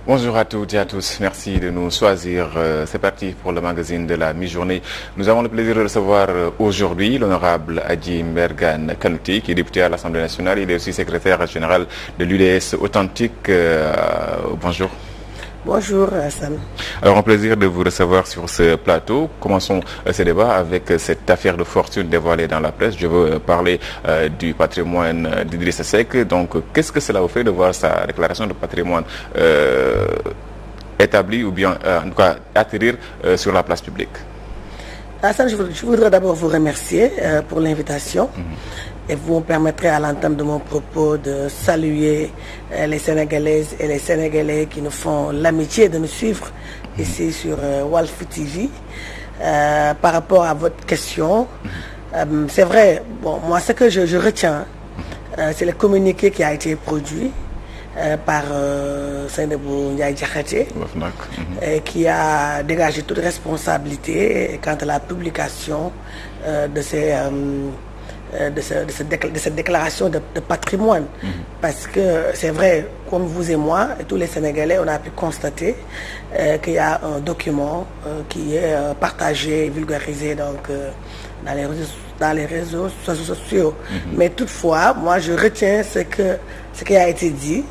Bonjour à toutes et à tous, merci de nous choisir. C'est parti pour le magazine de la mi-journée. Nous avons le plaisir de recevoir aujourd'hui l'honorable Adji Mbergane Kanouty, qui est député à l'Assemblée nationale. Il est aussi secrétaire général de l'UDS Authentique. Bonjour. Bonjour Hassan. Alors un plaisir de vous recevoir sur ce plateau. Commençons ce débat avec cette affaire de fortune dévoilée dans la presse. Je veux parler du patrimoine d'Idrissa Seck. Donc qu'est-ce que cela vous fait de voir sa déclaration de patrimoine établie ou bien en tout cas atterrir sur la place publique? Hassan, je voudrais d'abord vous remercier pour l'invitation. Et vous me permettrez à l'entame de mon propos de saluer les Sénégalaises et les Sénégalais qui nous font l'amitié de nous suivre ici sur Walf TV. Par rapport à votre question, c'est vrai, bon, moi ce que je retiens, c'est le communiqué qui a été produit par Seynabou Ndiaye Diakhaté, qui a dégagé toute responsabilité quant à la publication de cette déclaration de patrimoine. Parce que c'est vrai, comme vous et moi, et tous les Sénégalais, on a pu constater qu'il y a un document qui est partagé et vulgarisé donc, dans les réseaux sociaux. Mais toutefois, moi je retiens ce qui a été dit,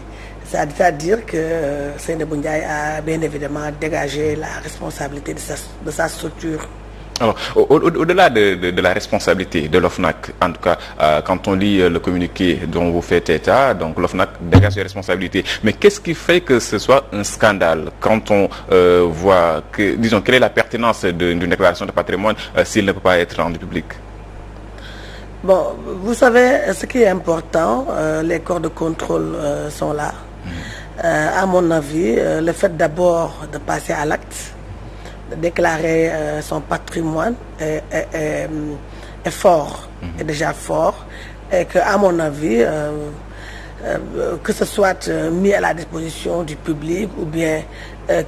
c'est-à-dire que Seynabou Ndiaye a bien évidemment dégagé la responsabilité de sa structure. Alors, au-delà de la responsabilité de l'OFNAC, en tout cas, quand on lit le communiqué dont vous faites état, donc l'OFNAC dégage ses responsabilités. Mais qu'est-ce qui fait que ce soit un scandale quand on voit que, disons, quelle est la pertinence d'une déclaration de patrimoine s'il ne peut pas être rendu public? Bon, vous savez, ce qui est important, les corps de contrôle sont là. À mon avis, le fait d'abord de passer à l'acte, de déclarer son patrimoine est fort, est déjà fort, et qu'à mon avis, que ce soit mis à la disposition du public ou bien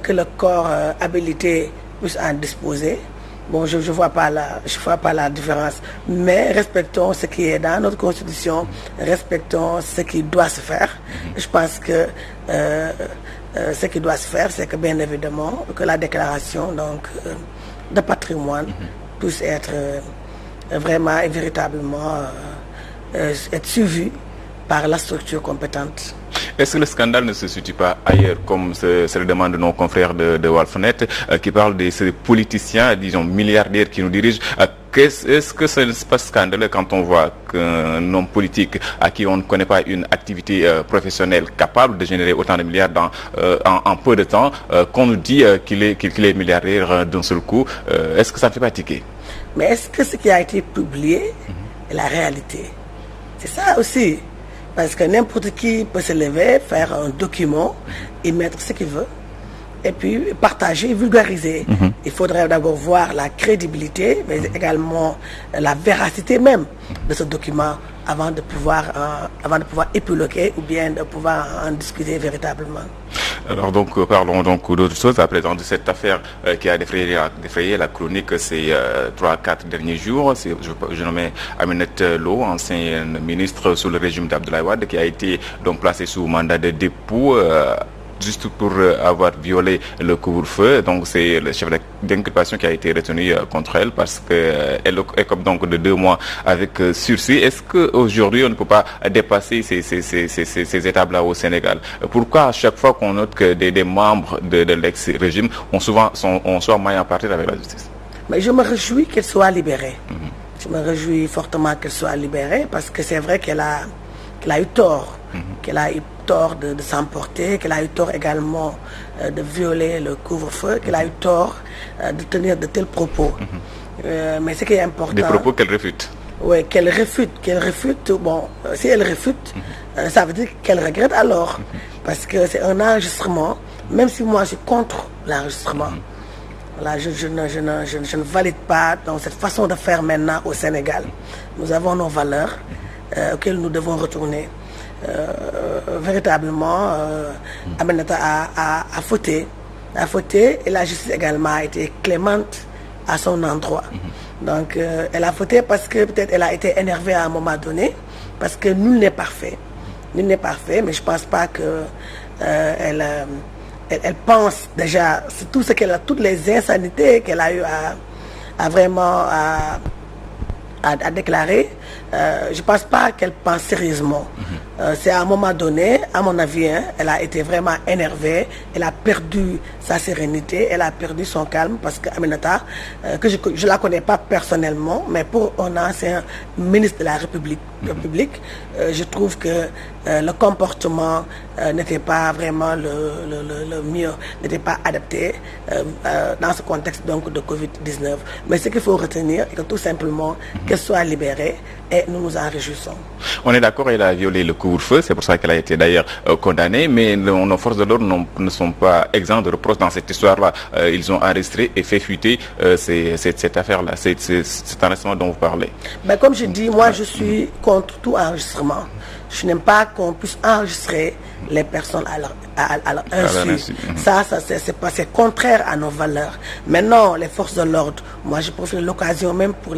que le corps habilité puisse en disposer, bon, je vois pas la différence, mais respectons ce qui est dans notre constitution, respectons ce qui doit se faire. Je pense que ce qui doit se faire, c'est que bien évidemment que la déclaration donc de patrimoine puisse être vraiment et véritablement être suivie par la structure compétente. Est-ce que le scandale ne se situe pas ailleurs, comme se le demandent nos confrères de Walfnet, qui parlent de ces politiciens, disons milliardaires qui nous dirigent? Est-ce que ce n'est pas scandaleux quand on voit qu'un homme politique à qui on ne connaît pas une activité professionnelle capable de générer autant de milliards en peu de temps, qu'on nous dit qu'il est milliardaire d'un seul coup? Est-ce que ça ne fait pas tiquer? Mais est-ce que ce qui a été publié est la réalité? C'est ça aussi. Parce que n'importe qui peut se lever, faire un document et mettre ce qu'il veut, et puis partager, vulgariser. Il faudrait d'abord voir la crédibilité, mais également la véracité même de ce document avant de pouvoir épiloguer ou bien de pouvoir en discuter véritablement. Alors donc parlons donc d'autres choses à présent de cette affaire qui a défrayé la chronique ces 3-4 derniers jours. Je nommais Aminata Lo, ancienne ministre sous le régime d'Abdoulaye Wade, qui a été donc placée sous mandat de dépôt juste pour avoir violé le couvre-feu. Donc c'est le chef d'inculpation qui a été retenu contre elle parce qu'elle écope donc de 2 mois avec sursis. Est-ce qu'aujourd'hui on ne peut pas dépasser ces étapes-là au Sénégal? Pourquoi à chaque fois qu'on note que des membres de l'ex-régime ont soit maillés en partie avec la justice? Mais je me réjouis qu'elle soit libérée. Je me réjouis fortement qu'elle soit libérée parce que c'est vrai qu'elle a eu tort. Qu'elle a eu tort de s'emporter, qu'elle a eu tort également de violer le couvre-feu, qu'elle a eu tort de tenir de tels propos. Mais ce qui est important... Des propos qu'elle réfute. Oui, qu'elle réfute. Bon, si elle réfute, ça veut dire qu'elle regrette alors. Parce que c'est un enregistrement, même si moi je suis contre l'enregistrement. Voilà, je ne valide pas dans cette façon de faire maintenant au Sénégal. Nous avons nos valeurs auxquelles nous devons retourner. Véritablement, Aminata a fauté et la justice également a été clémente à son endroit. Donc elle a fauté parce que peut-être elle a été énervée à un moment donné, parce que nul n'est parfait, mais je pense pas que elle elle pense déjà, c'est tout ce qu'elle a, toutes les insanités qu'elle a eu à vraiment à déclarer. Je pense pas qu'elle pense sérieusement. C'est à un moment donné, à mon avis, elle a été vraiment énervée, elle a perdu sa sérénité, elle a perdu son calme parce que Aminata, que je la connais pas personnellement, mais pour un ancien ministre de la République, je trouve que le comportement n'était pas vraiment le mieux, n'était pas adapté dans ce contexte donc de Covid-19. Mais ce qu'il faut retenir, c'est que tout simplement qu'elle soit libérée et nous nous en réjouissons. On est d'accord, elle a violé le couvre-feu, c'est pour ça qu'elle a été d'ailleurs condamnée, mais nos forces de l'ordre ne sont pas exempts de reproches dans cette histoire-là. Ils ont enregistré et fait fuiter cette affaire-là, cet enregistrement dont vous parlez. Ben, comme je dis, moi je suis contre tout enregistrement. Je n'aime pas qu'on puisse enregistrer les personnes à leur insu. Ça c'est contraire à nos valeurs. Maintenant, les forces de l'ordre, moi je profite de l'occasion même pour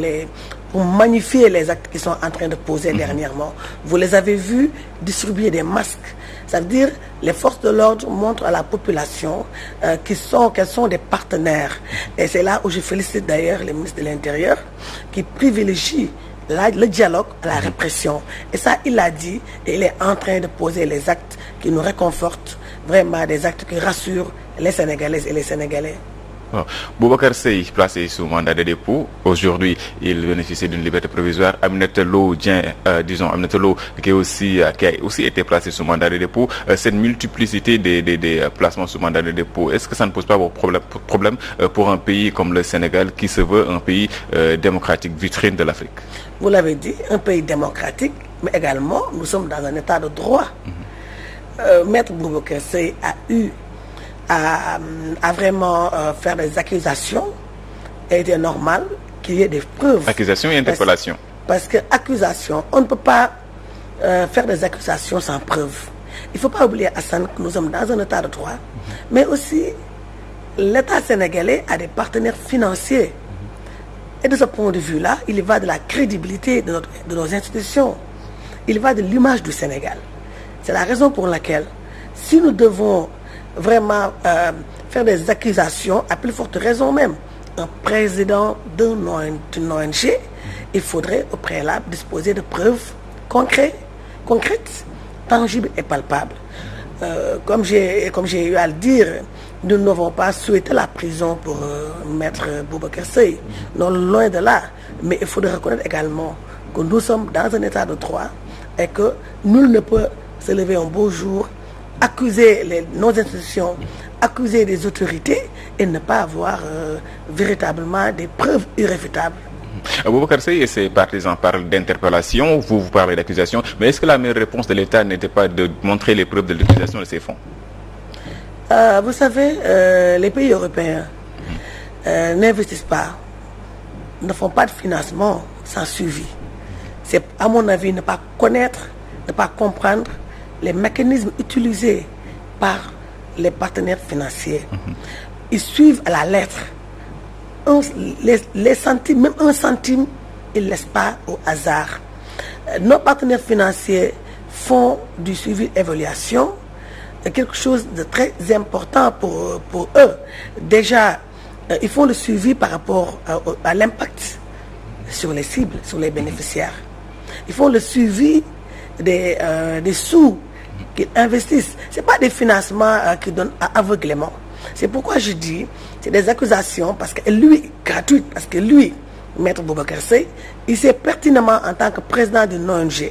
magnifier les actes qu'ils sont en train de poser dernièrement. Vous les avez vus distribuer des masques. Ça veut dire les forces de l'ordre montrent à la population qu'elles sont des partenaires. Et c'est là où je félicite d'ailleurs le ministre de l'Intérieur qui privilégie le dialogue à la répression. Et ça, il l'a dit, et il est en train de poser les actes qui nous réconfortent, vraiment des actes qui rassurent les Sénégalaises et les Sénégalais. Boubacar Seye, placé sous mandat de dépôt, aujourd'hui il bénéficie d'une liberté provisoire. Aminata Lo qui a aussi été placé sous mandat de dépôt. Cette multiplicité des placements sous mandat de dépôt, est-ce que ça ne pose pas problème pour un pays comme le Sénégal qui se veut un pays démocratique, vitrine de l'Afrique? Vous l'avez dit, un pays démocratique, mais également nous sommes dans un état de droit. Maître Boubacar Seye a eu à vraiment faire des accusations, et il est normal qu'il y ait des preuves. Accusations et interpellations. Parce que accusation, on ne peut pas faire des accusations sans preuve. Il ne faut pas oublier, Hassan, que nous sommes dans un état de droit, mais aussi l'État sénégalais a des partenaires financiers. Et de ce point de vue-là, il y va de la crédibilité de nos institutions. Il y va de l'image du Sénégal. C'est la raison pour laquelle, si nous devons vraiment faire des accusations, à plus forte raison même, un président d'une ONG, il faudrait au préalable disposer de preuves concrètes, tangibles et palpables. Comme j'ai eu à le dire, nous n'avons pas souhaité la prison pour Maître Boubacar Seye, non loin de là. Mais il faudrait reconnaître également que nous sommes dans un état de droit et que nul ne peut se lever un beau jour, accuser nos institutions, accuser des autorités et ne pas avoir véritablement des preuves irréfutables. Boubacar Seye et ses partisans parlent d'interpellation, vous parlez d'accusation, mais est-ce que la meilleure réponse de l'État n'était pas de montrer les preuves de l'utilisation de ces fonds? Vous savez, les pays européens n'investissent pas, ne font pas de financement sans suivi. C'est, à mon avis, ne pas connaître, ne pas comprendre les mécanismes utilisés par les partenaires financiers. Ils suivent à la lettre. Les centimes, même un centime, ils ne laissent pas au hasard. Nos partenaires financiers font du suivi évaluation, quelque chose de très important pour eux. Déjà, ils font le suivi par rapport à l'impact sur les cibles, sur les bénéficiaires. Ils font le suivi des sous qu'ils investissent. Ce n'est pas des financements qui donnent aveuglément. C'est pourquoi je dis, c'est des accusations parce que lui, gratuites, parce que lui, Maître Boubacar Seye, il sait pertinemment en tant que président d'une ONG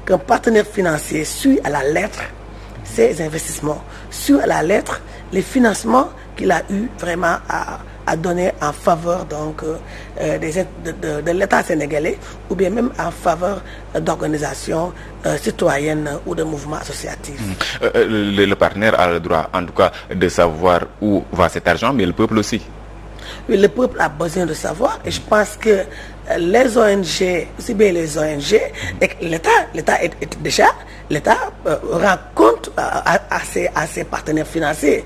qu'un partenaire financier suit à la lettre ses investissements, suit à la lettre les financements qu'il a eu vraiment à donner en faveur donc, de l'État sénégalais ou bien même en faveur d'organisations citoyennes ou de mouvements associatifs. Le partenaire a le droit en tout cas de savoir où va cet argent, mais le peuple aussi. Oui, le peuple a besoin de savoir et je pense que les ONG, aussi bien les ONG, et l'État rend compte à ses partenaires financiers.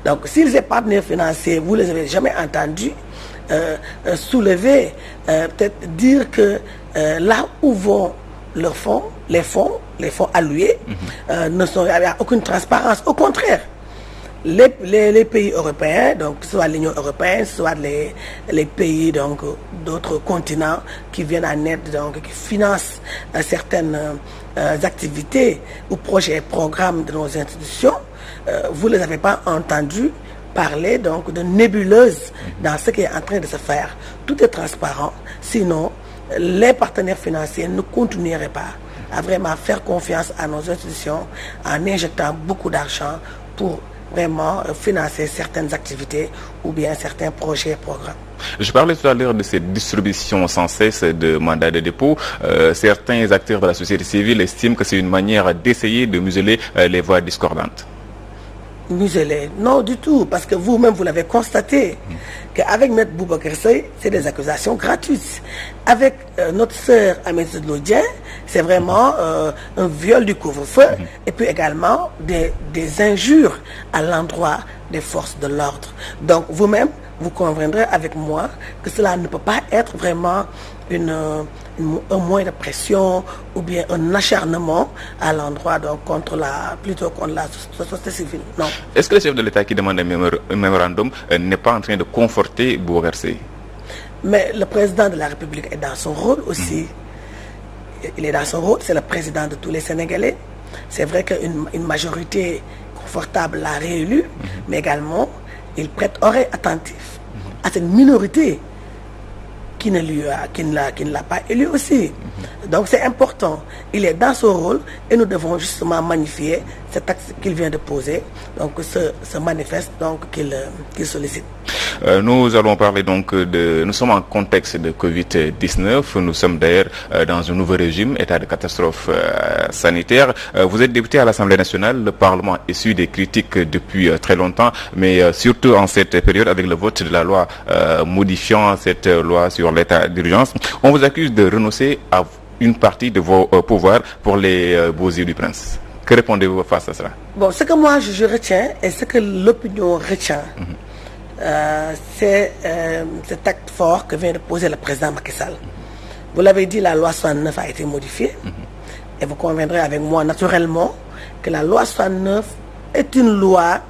Donc, si ces partenaires financiers, vous ne les avez jamais entendus soulever, peut-être dire que là où vont leurs fonds, les fonds alloués, il n'y a aucune transparence. Au contraire, les pays européens, donc soit l'Union européenne, soit les pays donc d'autres continents qui viennent en aide, donc qui financent certaines activités ou projets et programmes de nos institutions, vous ne les avez pas entendus parler donc de nébuleuse dans ce qui est en train de se faire. Tout est transparent, sinon les partenaires financiers ne continueraient pas à vraiment faire confiance à nos institutions en injectant beaucoup d'argent pour vraiment financer certaines activités ou bien certains projets et programmes. Je parlais tout à l'heure de cette distribution sans cesse de mandats de dépôt. Certains acteurs de la société civile estiment que c'est une manière d'essayer de museler les voix discordantes. Muselé. Non, du tout, parce que vous-même, vous l'avez constaté, qu'avec M. Boubacar Seye, c'est des accusations gratuites. Avec notre sœur Amélie Lodien, c'est vraiment un viol du couvre-feu, et puis également des injures à l'endroit des forces de l'ordre. Donc, vous-même, vous conviendrez avec moi que cela ne peut pas être vraiment un moyen de pression ou bien un acharnement à l'endroit donc plutôt contre la société civile. Non. Est-ce que le chef de l'État qui demande un mémorandum n'est pas en train de conforter Boubacar Seye? Mais le président de la République est dans son rôle aussi. Il est dans son rôle, c'est le président de tous les Sénégalais. C'est vrai qu'une majorité confortable l'a réélu, mais également il prête oreille attentive à cette minorité qui ne l'a pas élu aussi. Donc c'est important. Il est dans son rôle et nous devons justement magnifier cet acte qu'il vient de poser, donc ce manifeste donc qu'il sollicite. Nous allons parler donc nous sommes en contexte de Covid-19. Nous sommes d'ailleurs dans un nouveau régime, état de catastrophe sanitaire. Vous êtes député à l'Assemblée nationale. Le Parlement est su des critiques depuis très longtemps, mais surtout en cette période avec le vote de la loi modifiant cette loi sur l'état d'urgence. On vous accuse de renoncer à une partie de vos pouvoirs pour les beaux yeux du prince. Que répondez-vous face à cela? Bon, ce que moi je retiens et ce que l'opinion retient, c'est cet acte fort que vient de poser le président Macky Sall. Vous l'avez dit, la loi 69 a été modifiée. Et vous conviendrez avec moi naturellement que la loi 69 est une loi,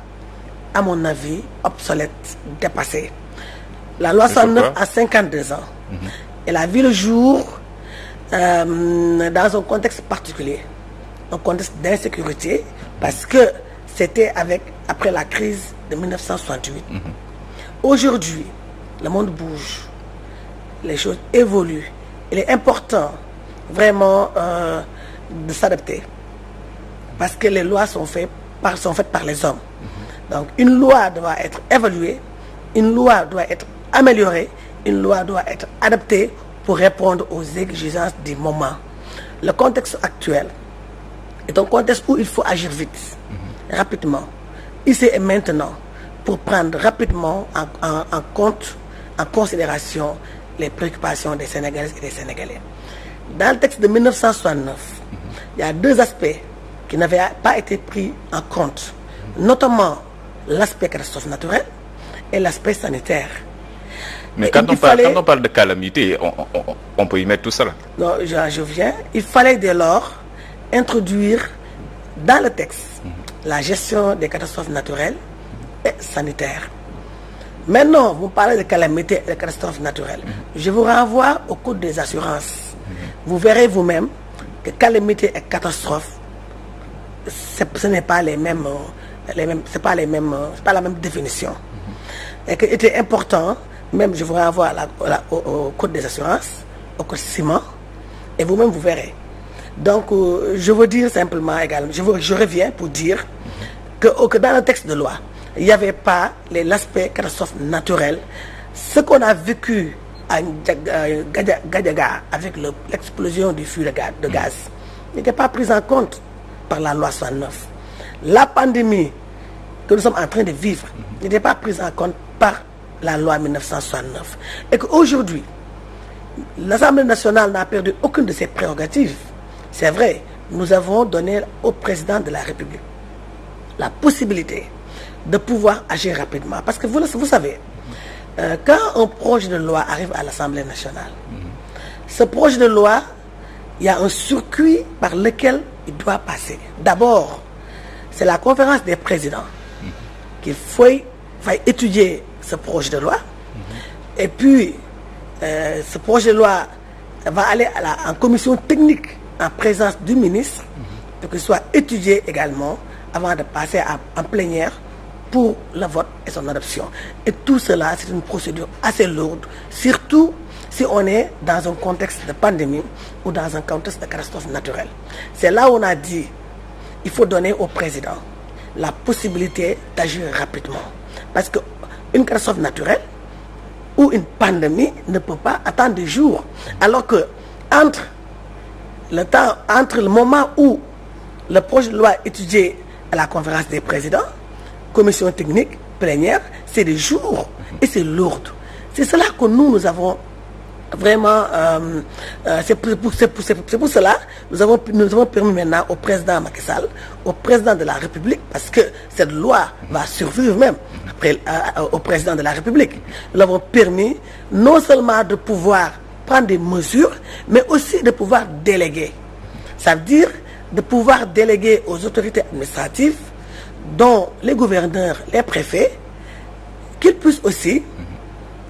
à mon avis, obsolète, dépassée. La loi 69 a 52 ans. Elle a vu le jour dans un contexte particulier, un contexte d'insécurité, parce que c'était après la crise de 1968. Aujourd'hui, le monde bouge, les choses évoluent. Il est important vraiment de s'adapter, parce que les lois sont faites par les hommes. Donc une loi doit être évaluée, une loi doit être améliorée, une loi doit être adaptée pour répondre aux exigences du moment. Le contexte actuel est un contexte où il faut agir vite, rapidement, ici et maintenant, pour prendre rapidement en considération les préoccupations des Sénégalaises et des Sénégalais. Dans le texte de 1969, il y a deux aspects qui n'avaient pas été pris en compte, notamment l'aspect catastrophe naturelle et l'aspect sanitaire. Mais quand on parle de calamité, on peut y mettre tout ça là. Non, je viens. Il fallait dès lors introduire dans le texte la gestion des catastrophes naturelles et sanitaires. Maintenant, vous parlez de calamité et de catastrophes naturelles. Je vous renvoie au code des assurances. Vous verrez vous-même que calamité et catastrophe, ce n'est pas c'est pas la même définition. Et qu'il était important, même je vous renvoie au code des assurances, au code ciment, et vous-même vous verrez. Donc, je veux dire simplement également, je reviens pour dire que dans le texte de loi, il n'y avait pas l'aspect catastrophe naturelle. Ce qu'on a vécu à Gadiaga avec l'explosion du fût de gaz n'était pas pris en compte par la loi 69. La pandémie que nous sommes en train de vivre n'était pas prise en compte par la loi 1969. Et qu'aujourd'hui, l'Assemblée nationale n'a perdu aucune de ses prérogatives. C'est vrai, nous avons donné au président de la République la possibilité de pouvoir agir rapidement. Parce que vous savez, quand un projet de loi arrive à l'Assemblée nationale, ce projet de loi, il y a un circuit par lequel il doit passer. D'abord, c'est la conférence des présidents qu'il faut étudier ce projet de loi. Et puis, ce projet de loi va aller en commission technique en présence du ministre et qu'il soit étudié également avant de passer en plénière pour le vote et son adoption. Et tout cela, c'est une procédure assez lourde, surtout si on est dans un contexte de pandémie ou dans un contexte de catastrophe naturelle. C'est là où on a dit il faut donner au président la possibilité d'agir rapidement. Parce qu'une catastrophe naturelle ou une pandémie ne peut pas attendre des jours. Alors que entre le moment où le projet de loi est étudié à la conférence des présidents, commission technique, plénière, c'est des jours et c'est lourd. C'est cela que nous avons vraiment, c'est pour cela nous avons permis maintenant au président Macky Sall, au président de la République, parce que cette loi va survivre même après, au président de la République. Nous l'avons permis non seulement de pouvoir prendre des mesures, mais aussi de pouvoir déléguer. Ça veut dire de pouvoir déléguer aux autorités administratives, dont les gouverneurs, les préfets, qu'ils puissent aussi,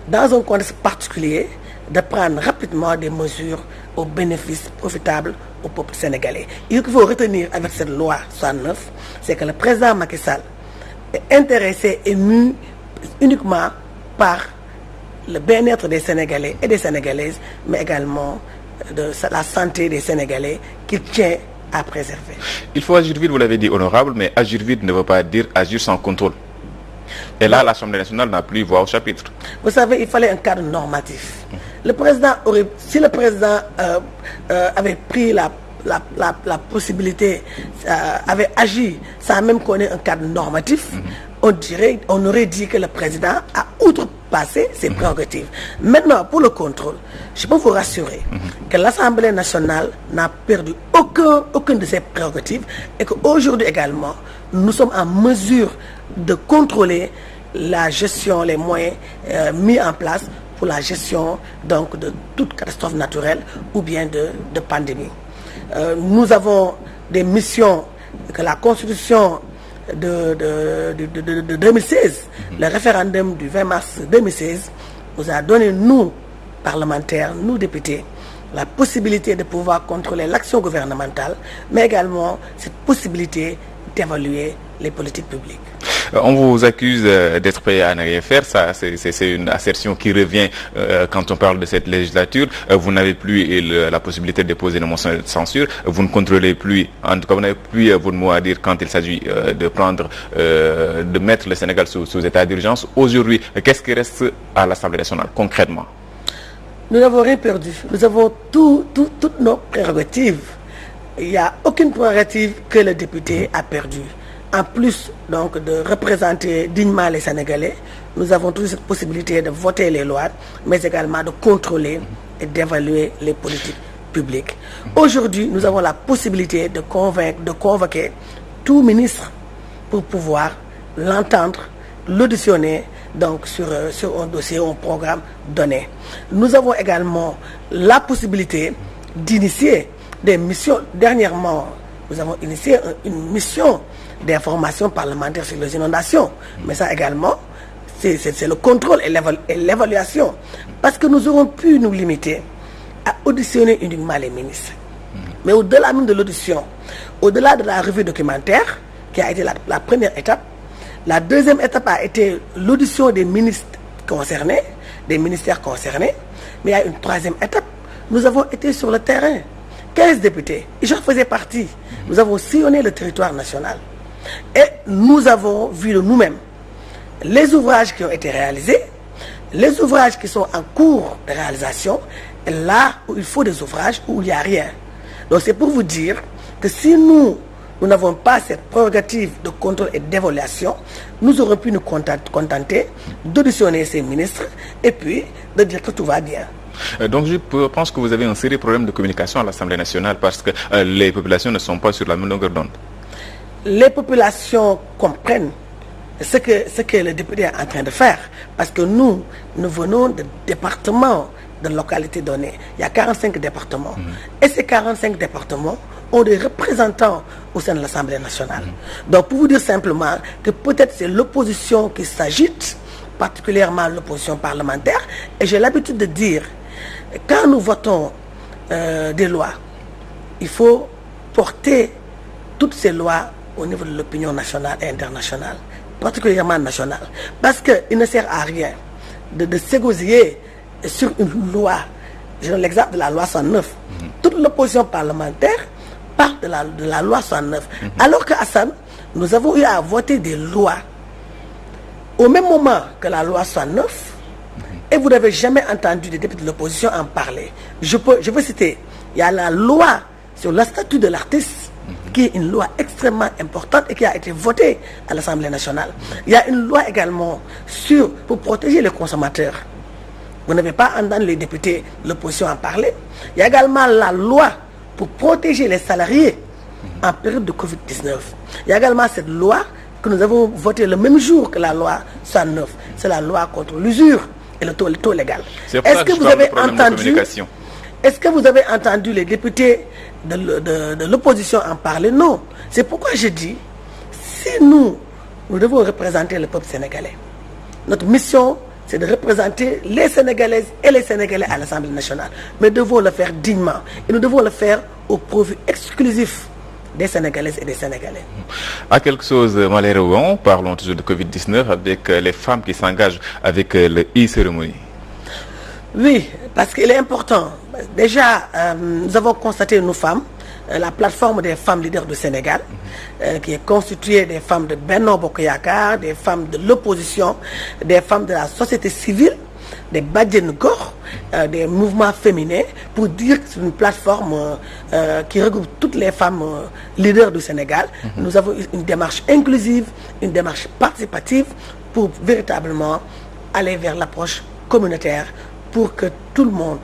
dans un contexte particulier, de prendre rapidement des mesures au bénéfice profitable au peuple sénégalais. Et ce qu'il faut retenir avec cette loi 69, c'est que le président Macky Sall est intéressé et mu uniquement par le bien-être des Sénégalais et des Sénégalaises, mais également de la santé des Sénégalais qu'il tient à préserver. Il faut agir vite, vous l'avez dit, honorable, mais agir vite ne veut pas dire agir sans contrôle. Et là, l'Assemblée nationale n'a plus voix au chapitre. Vous savez, il fallait un cadre normatif. Si le président avait pris la possibilité, avait agi sans même connaître un cadre normatif, on aurait dit que le président a outrepassé ses prérogatives. Maintenant, pour le contrôle, je peux vous rassurer que l'Assemblée nationale n'a perdu aucune de ses prérogatives et qu'aujourd'hui également, nous sommes en mesure de contrôler la gestion, les moyens mis en place pour la gestion donc, de toute catastrophe naturelle ou bien de pandémie. Nous avons des missions que la Constitution de 2016, le référendum du 20 mars 2016, nous a donné, nous, parlementaires, nous, députés, la possibilité de pouvoir contrôler l'action gouvernementale, mais également cette possibilité d'évaluer les politiques publiques. On vous accuse d'être prêt à ne rien faire. Ça, c'est une assertion qui revient quand on parle de cette législature. Vous n'avez plus la possibilité de déposer une motion de censure. Vous ne contrôlez plus, en tout cas, vous n'avez plus votre mot à dire quand il s'agit de mettre le Sénégal sous état d'urgence. Aujourd'hui, qu'est-ce qui reste à l'Assemblée nationale, concrètement? Nous n'avons rien perdu. Nous avons toutes nos prérogatives. Il n'y a aucune prérogative que le député a perdue. En plus donc de représenter dignement les Sénégalais, nous avons toujours cette possibilité de voter les lois, mais également de contrôler et d'évaluer les politiques publiques. Aujourd'hui, nous avons la possibilité de convoquer tout ministre pour pouvoir l'entendre, l'auditionner donc sur un dossier ou un programme donné. Nous avons également la possibilité d'initier des missions. Dernièrement, nous avons initié une mission d'information parlementaire sur les inondations. Mais ça également, c'est le contrôle et l'évaluation. Parce que nous aurons pu nous limiter à auditionner uniquement les ministres. Mais au-delà même de l'audition, au-delà de la revue documentaire, qui a été la première étape, la deuxième étape a été l'audition des ministres concernés, des ministères concernés. Mais il y a une troisième étape. Nous avons été sur le terrain. 15 députés, et j'en faisais partie. Nous avons sillonné le territoire national. Et nous avons vu de nous-mêmes les ouvrages qui ont été réalisés, les ouvrages qui sont en cours de réalisation, et là où il faut des ouvrages où il n'y a rien. Donc c'est pour vous dire que si nous n'avons pas cette prérogative de contrôle et d'évaluation, nous aurions pu nous contenter d'auditionner ces ministres et puis de dire que tout va bien. Donc je pense que vous avez un sérieux problème de communication à l'Assemblée nationale parce que les populations ne sont pas sur la même longueur d'onde. Les populations comprennent ce que le député est en train de faire parce que nous venons de départements de localité donnée, il y a 45 départements. Et ces 45 départements ont des représentants au sein de l'Assemblée nationale. Donc, pour vous dire simplement que peut-être c'est l'opposition qui s'agite, particulièrement l'opposition parlementaire. Et j'ai l'habitude de dire, quand nous votons des lois, il faut porter toutes ces lois au niveau de l'opinion nationale et internationale, particulièrement nationale. Parce qu'il ne sert à rien de s'égosiller sur une loi. Je donne l'exemple de la loi 109. Toute l'opposition parlementaire parle de la loi 109. Alors qu'à Hassan, nous avons eu à voter des lois au même moment que la loi 109, et vous n'avez jamais entendu des députés de l'opposition en parler. Je peux citer, il y a la loi sur le statut de l'artiste, qui est une loi extrêmement importante et qui a été votée à l'Assemblée nationale. Il y a une loi également pour protéger les consommateurs. Vous n'avez pas entendu les députés de l'opposition en parler. Il y a également la loi pour protéger les salariés en période de Covid-19. Il y a également cette loi que nous avons votée le même jour que la loi 109. C'est la loi contre l'usure et le taux légal. Est-ce que vous avez entendu les députés de l'opposition en parler? Non. C'est pourquoi je dis, si nous devons représenter le peuple sénégalais. Notre mission, c'est de représenter les Sénégalaises et les Sénégalais à l'Assemblée nationale. Mais nous devons le faire dignement. Et nous devons le faire au profit exclusif des Sénégalaises et des Sénégalais. À quelque chose malheureux, parlons toujours de Covid-19 avec les femmes qui s'engagent avec le e-cérémonie. Oui, parce qu'il est important. Déjà, nous avons constaté, nous femmes, la plateforme des femmes leaders du Sénégal, qui est constituée des femmes de Benno Bokk Yakaar, des femmes de l'opposition, des femmes de la société civile, des Badiane Gox, des mouvements féminins, pour dire que c'est une plateforme qui regroupe toutes les femmes leaders du Sénégal. Nous avons une démarche inclusive, une démarche participative pour véritablement aller vers l'approche communautaire pour que tout le monde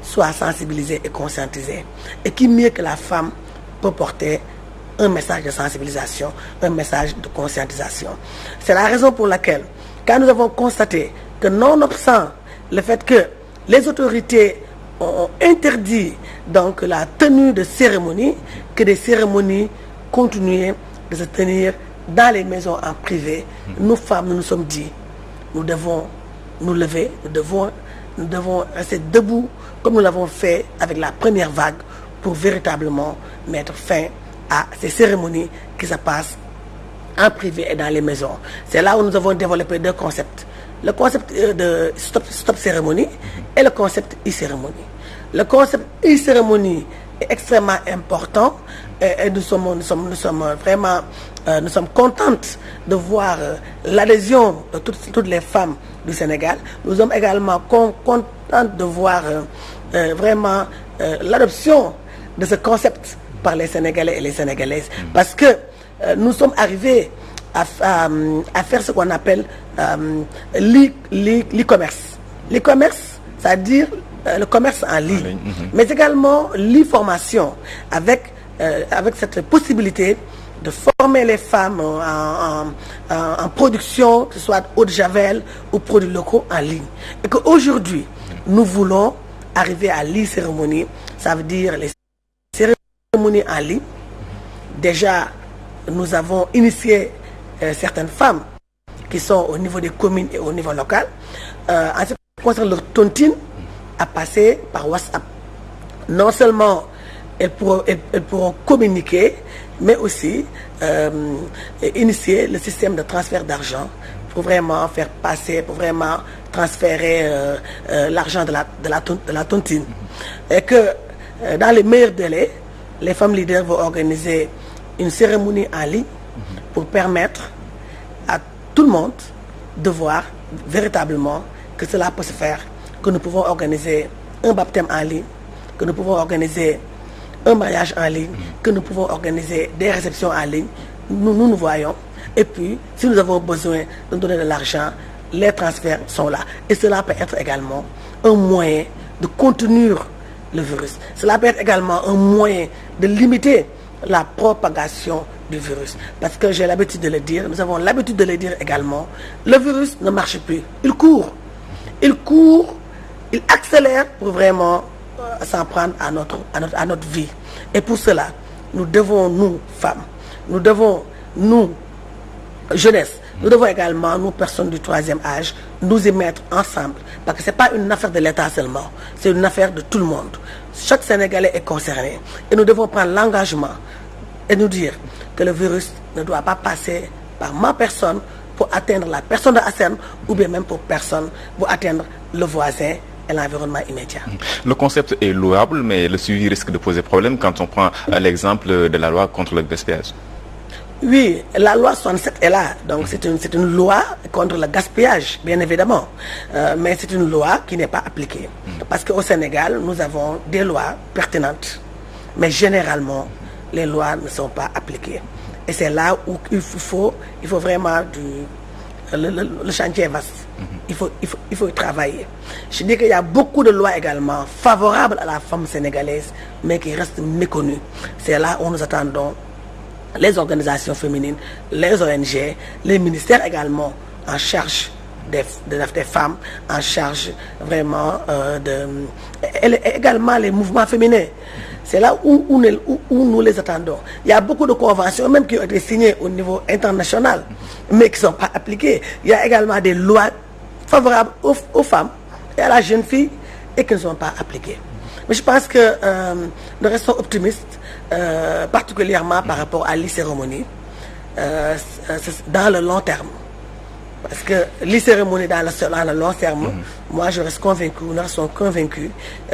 soit sensibilisé et conscientisé. Et qui mieux que la femme peut porter un message de sensibilisation, un message de conscientisation. C'est la raison pour laquelle, quand nous avons constaté que nonobstant le fait que les autorités ont interdit donc la tenue de cérémonies, que des cérémonies continuaient de se tenir dans les maisons en privé, nous femmes, nous nous sommes dit, nous devons nous lever, nous devons rester debout comme nous l'avons fait avec la première vague pour véritablement mettre fin à ces cérémonies qui se passent en privé et dans les maisons. C'est là où nous avons développé deux concepts. Le concept de stop cérémonie et le concept e-cérémonie. Le concept e-cérémonie est extrêmement important et nous sommes vraiment contentes de voir l'adhésion de toutes les femmes du Sénégal. Nous sommes également contentes de voir vraiment l'adoption de ce concept par les Sénégalais et les Sénégalaises. Parce que nous sommes arrivés à faire ce qu'on appelle l'e-commerce. L'e-commerce, c'est-à-dire le commerce en ligne. Mais également l'e-formation avec cette possibilité de former les femmes en production, que ce soit eau de javel ou produits locaux en ligne. Et qu'aujourd'hui, nous voulons arriver à l'e-cérémonie, ça veut dire les cérémonies en ligne. Déjà, nous avons initié certaines femmes qui sont au niveau des communes et au niveau local. En ce qui concerne leur tontine, à passer par WhatsApp. Non seulement elles pourront communiquer, mais aussi initier le système de transfert d'argent pour vraiment faire passer, pour vraiment transférer l'argent de la tontine. Et que dans les meilleurs délais, les femmes leaders vont organiser une cérémonie en ligne pour permettre à tout le monde de voir véritablement que cela peut se faire, que nous pouvons organiser un baptême en ligne, que nous pouvons organiser un mariage en ligne, que nous pouvons organiser des réceptions en ligne. Nous voyons. Et puis, si nous avons besoin de donner de l'argent, les transferts sont là. Et cela peut être également un moyen de contenir le virus. Cela peut être également un moyen de limiter la propagation du virus. Parce que j'ai l'habitude de le dire, nous avons l'habitude de le dire également, le virus ne marche plus. Il court. Il court il accélère pour vraiment s'en prendre à notre vie. Et pour cela, nous devons, nous, femmes, nous devons, nous, jeunesse, nous devons également, nous, personnes du troisième âge, nous y mettre ensemble. Parce que ce n'est pas une affaire de l'État seulement, c'est une affaire de tout le monde. Chaque Sénégalais est concerné. Et nous devons prendre l'engagement et nous dire que le virus ne doit pas passer par ma personne pour atteindre la personne de Assène ou bien même pour personne pour atteindre le voisin et l'environnement immédiat. Le concept est louable, mais le suivi risque de poser problème quand on prend l'exemple de la loi contre le gaspillage. Oui, la loi 67 est là, donc c'est une loi contre le gaspillage, bien évidemment, mais c'est une loi qui n'est pas appliquée. Parce qu'au Sénégal, nous avons des lois pertinentes, mais généralement, les lois ne sont pas appliquées. Et c'est là où il faut vraiment le chantier est vaste. Il faut y travailler. Je dis qu'il y a beaucoup de lois également favorables à la femme sénégalaise, mais qui restent méconnues. C'est là où nous attendons les organisations féminines, les ONG, les ministères également en charge des femmes, en charge vraiment également les mouvements féminins. C'est là où nous les attendons. Il y a beaucoup de conventions même qui ont été signées au niveau international, mais qui ne sont pas appliquées. Il y a également des lois favorables aux femmes et à la jeune fille et qui ne sont pas appliquées. Mais je pense que nous restons optimistes, particulièrement par rapport à l'e-cérémonie, dans le long terme. Parce que l'e-cérémonie dans le long terme, moi je reste convaincu, nous restons convaincus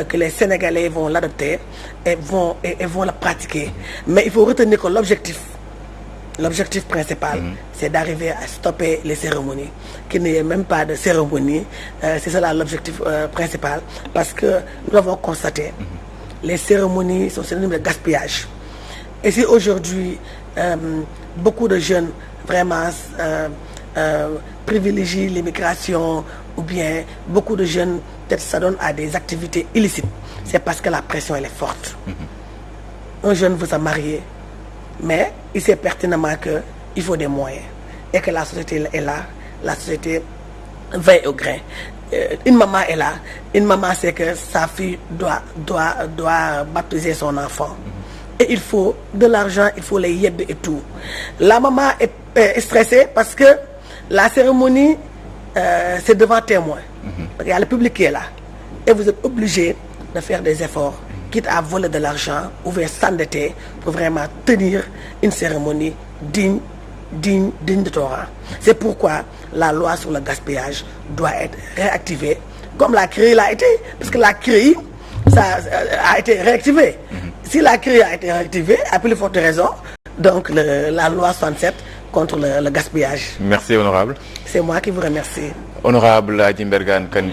que les Sénégalais vont l'adopter et vont la pratiquer. Mais il faut retenir que l'objectif principal, c'est d'arriver à stopper les cérémonies, qu'il n'y ait même pas de cérémonie. C'est cela l'objectif principal, parce que nous avons constaté, les cérémonies sont synonymes de gaspillage. Et si aujourd'hui, beaucoup de jeunes vraiment privilégient l'immigration, ou bien beaucoup de jeunes peut-être s'adonnent à des activités illicites, c'est parce que la pression elle est forte. Un jeune veut se marier, mais il sait pertinemment qu'il faut des moyens et que la société est là, la société veille au grain. Une maman est là, une maman sait que sa fille doit baptiser son enfant. Et il faut de l'argent, il faut les yeb et tout. La maman est stressée parce que la cérémonie, c'est devant témoin. Il y a le public qui est là. Et vous êtes obligé de faire des efforts, quitte à voler de l'argent ou bien s'endetter pour vraiment tenir une cérémonie digne de ton rang. C'est pourquoi la loi sur le gaspillage doit être réactivée, comme la CREI l'a été, parce que la CREI, ça a été réactivé. Si la CREI a été réactivée, à plus forte raison, donc la loi 67 contre le gaspillage. Merci, honorable. C'est moi qui vous remercie. Honorable Adji Mbergane Kanouté.